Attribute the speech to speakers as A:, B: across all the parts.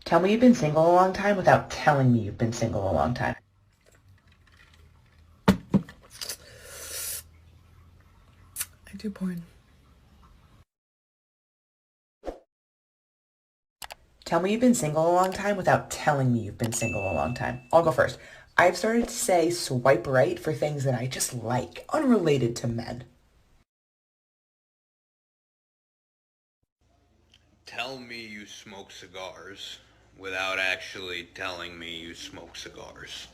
A: Tell me you've been single a long time without telling me you've been single a long time.
B: I do porn.
A: Tell me you've been single a long time without telling me you've been single a long time. I'll go first. I've started to say swipe right for things that I just like, unrelated to men.
C: Tell me you smoke cigars without actually telling me you smoke cigars.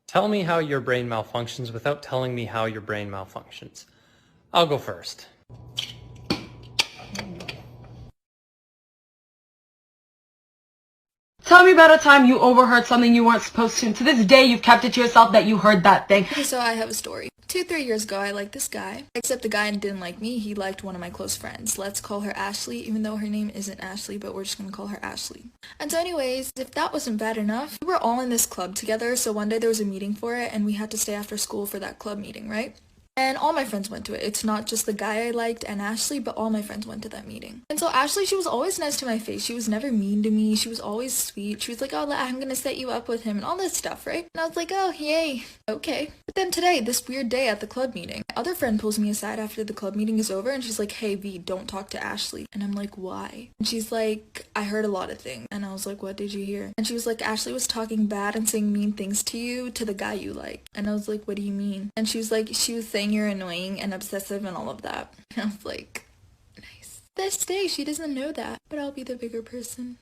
D: Tell me how your brain malfunctions without telling me how your brain malfunctions. I'll go first.
B: Tell me about a time you overheard something you weren't supposed to. To this day, you've kept it to yourself that you heard that thing.
E: Okay, so I have a story. 2-3 years ago, I liked this guy. Except the guy didn't like me. He liked one of my close friends. Let's call her Ashley, even though her name isn't Ashley, but we're just gonna call her Ashley. And so anyways, if that wasn't bad enough, we were all in this club together, so one day there was a meeting for it, and we had to stay after school for that club meeting, right? And all my friends went to it. It's not just the guy I liked and Ashley, but all my friends went to that meeting. And so Ashley, she was always nice to my face. She was never mean to me. She was always sweet. She was like, oh, I'm gonna set you up with him and all this stuff, right? And I was like, oh, yay. Okay. But then today, this weird day at the club meeting, my other friend pulls me aside after the club meeting is over and she's like, hey, V, don't talk to Ashley. And I'm like, why? And she's like, I heard a lot of things. And I was like, what did you hear? And she was like, Ashley was talking bad and saying mean things to you, to the guy you like. And I was like, what do you mean? And she was like, she was saying you're annoying and obsessive and all of that. And I was like, nice. This day, she doesn't know that, but I'll be the bigger person.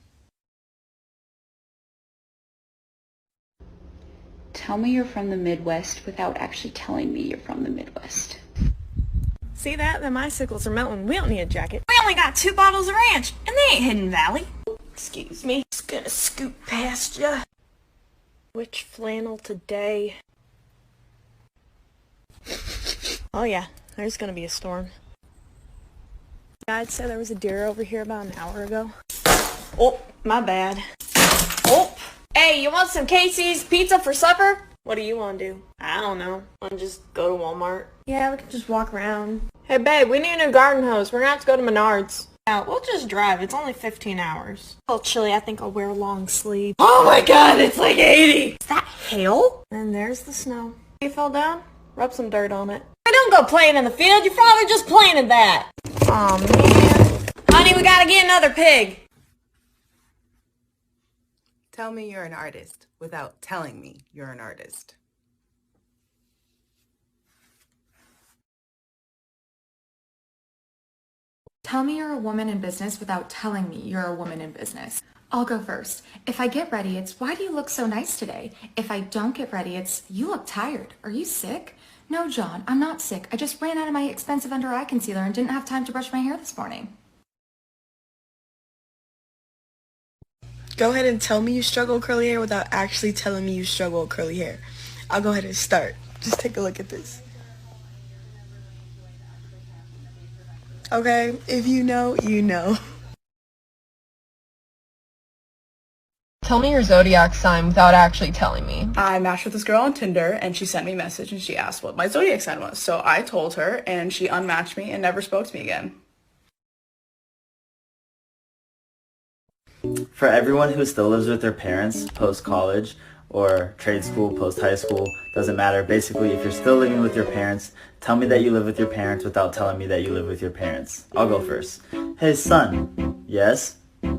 F: Tell me you're from the Midwest without actually telling me you're from the Midwest.
G: See that? The icicles are melting. We don't need a jacket. We only got 2 bottles of ranch, and they ain't Hidden Valley. Excuse me. Just gonna scoot past ya. Which flannel today? Oh yeah, there's gonna be a storm. Guide said there was a deer over here about an hour ago. Oh, my bad. Oh! Hey, you want some Casey's pizza for supper? What do you want to do? I don't know. Want to just go to Walmart? Yeah, we can just walk around. Hey babe, we need a new garden hose. We're gonna have to go to Menards. Yeah, we'll just drive. It's only 15 hours. A little chilly. I think I'll wear a long sleeve. Oh my god, it's like 80! Is that hail? And there's the snow. You fell down? Rub some dirt on it. I don't go playing in the field. Your father just planted that. Aw, man. Honey, we gotta get another pig.
H: Tell me you're an artist without telling me you're an artist.
I: Tell me you're a woman in business without telling me you're a woman in business. I'll go first. If I get ready, it's why do you look so nice today? If I don't get ready, it's you look tired. Are you sick? No, John, I'm not sick. I just ran out of my expensive under eye concealer and didn't have time to brush my hair this morning.
B: Go ahead and tell me you struggle with curly hair without actually telling me you struggle with curly hair. I'll go ahead and start. Just take a look at this. Okay, if you know, you know.
J: Tell me your zodiac sign without actually telling me.
K: I matched with this girl on Tinder and she sent me a message and she asked what my zodiac sign was. So I told her and she unmatched me and never spoke to me again.
L: For everyone who still lives with their parents post-college or trade school, post-high school, doesn't matter. Basically, if you're still living with your parents, tell me that you live with your parents without telling me that you live with your parents. I'll go first. Hey, son. Yes?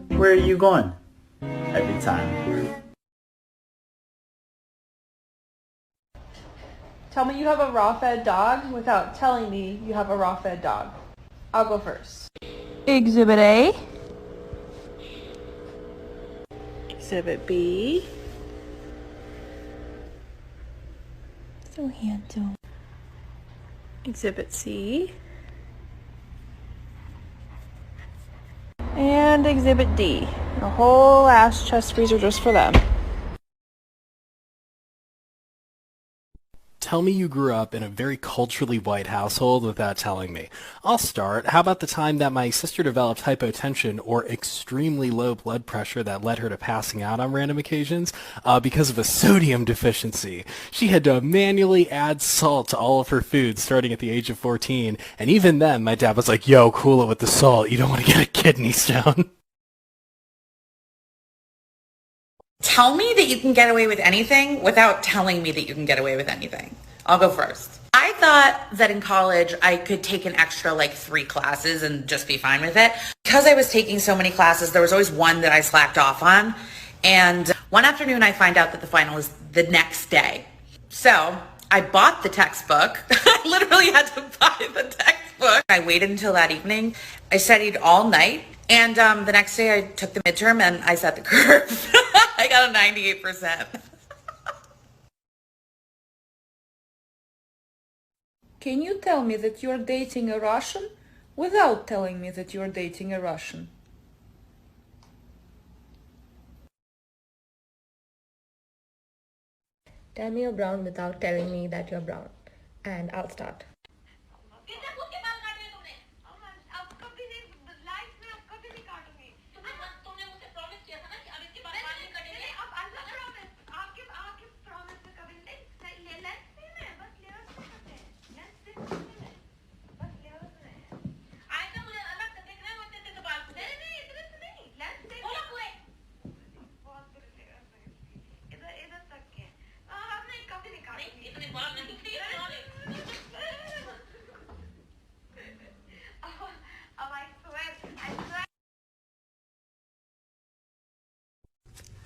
L: Where are you going? Every time.
J: Tell me you have a raw-fed dog without telling me you have a raw-fed dog. I'll go first. Exhibit A.
G: Exhibit B.
J: So handsome.
G: Exhibit C. And Exhibit D. A whole ass chest freezer just for them.
M: Tell me you grew up in a very culturally white household without telling me. I'll start. How about the time that my sister developed hypotension or extremely low blood pressure that led her to passing out on random occasions because of a sodium deficiency? She had to manually add salt to all of her food starting at the age of 14, and even then my dad was like, yo, cool it with the salt. You don't want to get a kidney stone.
A: Tell me that you can get away with anything without telling me that you can get away with anything. I'll go first. I thought that in college I could take an extra like 3 classes and just be fine with it. Because I was taking so many classes, there was always one that I slacked off on. And one afternoon I find out that the final is the next day. So I bought the textbook. I literally had to buy the textbook. I waited until that evening. I studied all night. And the next day I took the midterm and I set the curve. I got a 98%.
J: Can you tell me that you're dating a Russian without telling me that you're dating a Russian?
N: Tell me you're brown without telling me that you're brown. And I'll start.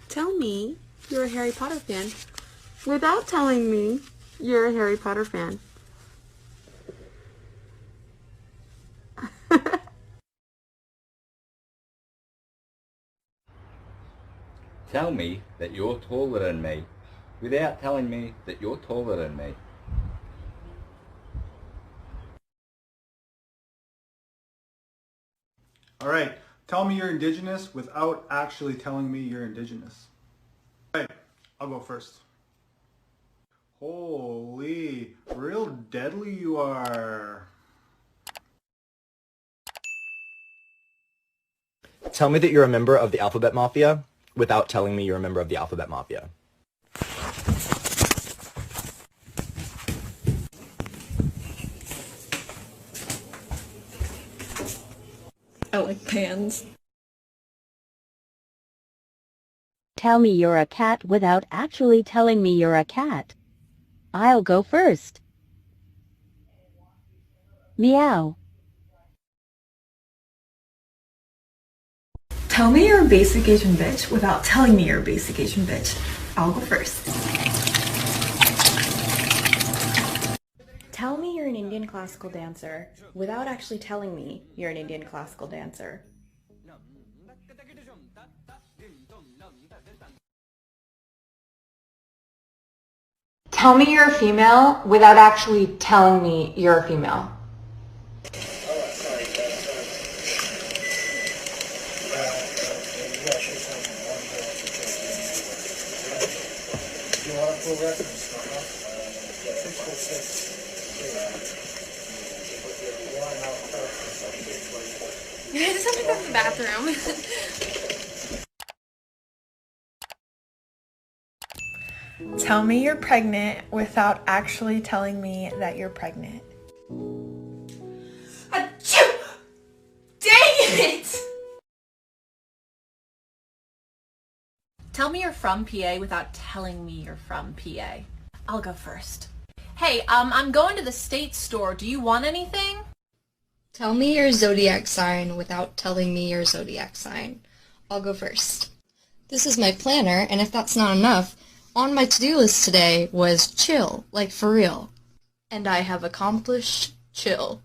G: Tell me you're a Harry Potter fan without telling me you're a Harry Potter fan.
O: Tell me that you're taller than me without telling me that you're taller than me.
P: All right, tell me you're indigenous without actually telling me you're indigenous. All right, I'll go first. Holy, real deadly you are.
Q: Tell me that you're a member of the Alphabet Mafia without telling me you're a member of the Alphabet Mafia.
R: I like pans.
S: Tell me you're a cat without actually telling me you're a cat. I'll go first. Meow.
B: Tell me you're a basic Asian bitch without telling me you're a basic Asian bitch. I'll go first.
T: Tell me you're an Indian classical dancer without actually telling me you're an Indian classical dancer.
I: Tell me you're a female without actually telling me you're a female.
R: I just have to go to the bathroom.
B: Tell me you're pregnant without actually telling me that you're pregnant.
J: Achoo! Dang it!
U: Tell me you're from PA without telling me you're from PA. I'll go first. Hey, I'm going to the state store. Do you want anything?
N: Tell me your zodiac sign without telling me your zodiac sign. I'll go first. This is my planner, and if that's not enough, on my to-do list today was chill, like for real. And I have accomplished chill.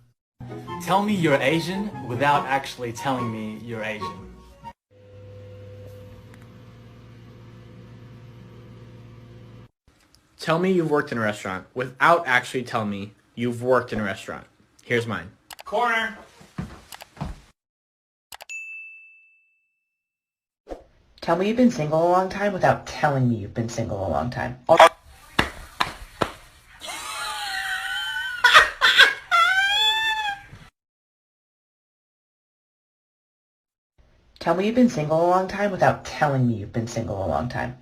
M: Tell me you're Asian without actually telling me you're Asian.
V: Tell me you've worked in a restaurant without actually telling me you've worked in a restaurant. Here's mine.
M: Corner!
A: Tell me you've been single a long time without telling me you've been single a long time.
C: Tell me you've been single a long time without telling me you've been single a long time.